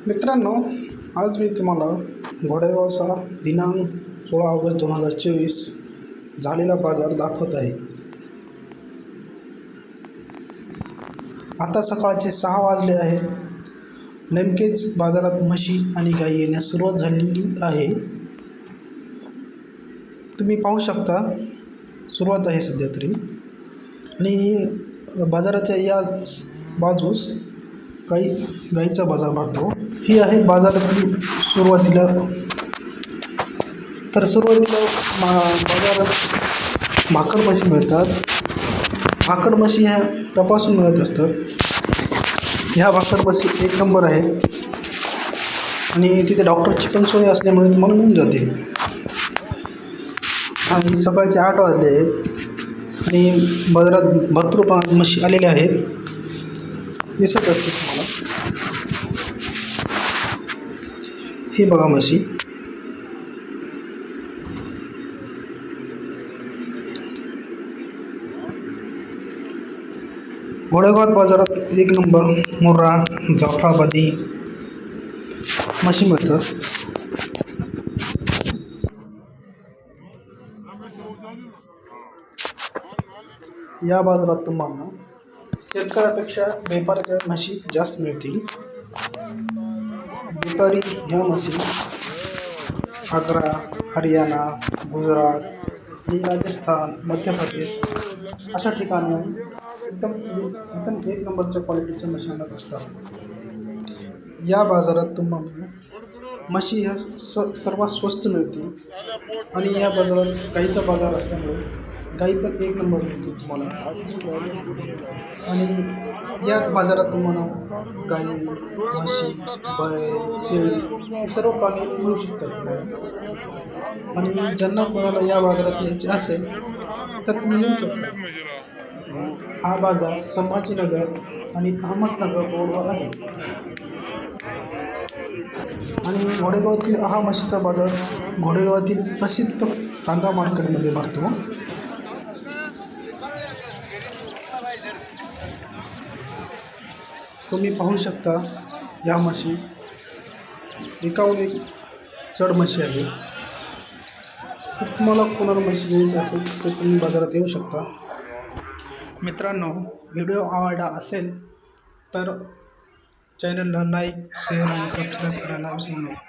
मित्रांनो, आज मी तुम्हाला घोडेगावचा दिनांक 16 ऑगस्ट 2024 झालेला बाजार दाखवत आहे। आता सकाळचे 6 वाजले आहेत। नेमकेच बाजारात म्हशी आणि गायी येण्यास सुरुवात झालेली आहे। तुम्ही पाहू शकता, सुरुवात आहे सध्या तरी। आणि बाजाराच्या या बाजूस गाईचा बाजार भरतो। ही आहे बाजारातील सुरुवातीला बाजारात भाकड म्हशी मिळतात। भाकड म्हशी ह्या तपासून मिळत असतात। ह्या भाकड म्हशी एक नंबर आहेत आणि तिथे डॉक्टरची पण सोय असल्यामुळे तुम्हाला मिळून जातील। आणि सकाळचे 8 वाजले आहेत आणि बाजारात भरपूर प्रमाणात म्हशी आलेल्या आहेत, दिसत असते तुम्हाला। ही बघा म्हशी। घोडेगाव बाजारात एक नंबर मुर्रा, जाफराबादी म्हशी मिळतात। या बाजारात तुम्हाला शेतकऱ्यापेक्षा व्यापाऱ्याच्या म्हशी जास्त मिळतील। व्यापारी ह्या म्हशी आग्रा, हरियाणा, गुजरात आणि राजस्थान, मध्य प्रदेश अशा ठिकाणी एकदम एक नंबरच्या क्वालिटीच्या म्हशी आणत असतात। या बाजारात तुम्हाला म्हशी ह्या सर्वात स्वस्त मिळतील। आणि या बाजारात गाईचा बाजार असल्यामुळे गाई पण एक नंबर मिळतील तुम्हाला। आणि या बाजारात तुम्हाला गाई, म्हशी, बैल, शेळी हे सर्व प्राणी मिळू शकतात तुम्हाला। आणि ज्यांना कोणाला या बाजारात यायचे असेल तर तुम्ही येऊ शकता। हा बाजार संभाजीनगर आणि अहमदनगर रोडवर आहे। आणि घोडेगावातील हा म्हशीचा बाजार घोडेगावातील प्रसिद्ध कांदा मार्केटमध्ये भरतो। तुम्ही पाहू शकता, या म्हशी एकाहून एक चढ म्हशी आहेत। तर तुम्हाला कोणाला म्हशी घ्यायची असेल तर तुम्ही बाजारात येऊ शकता। मित्रांनो, व्हिडिओ आवडला असेल तर चॅनलला लाईक, शेअर आणि सबस्क्राईब करायला विसरू नका।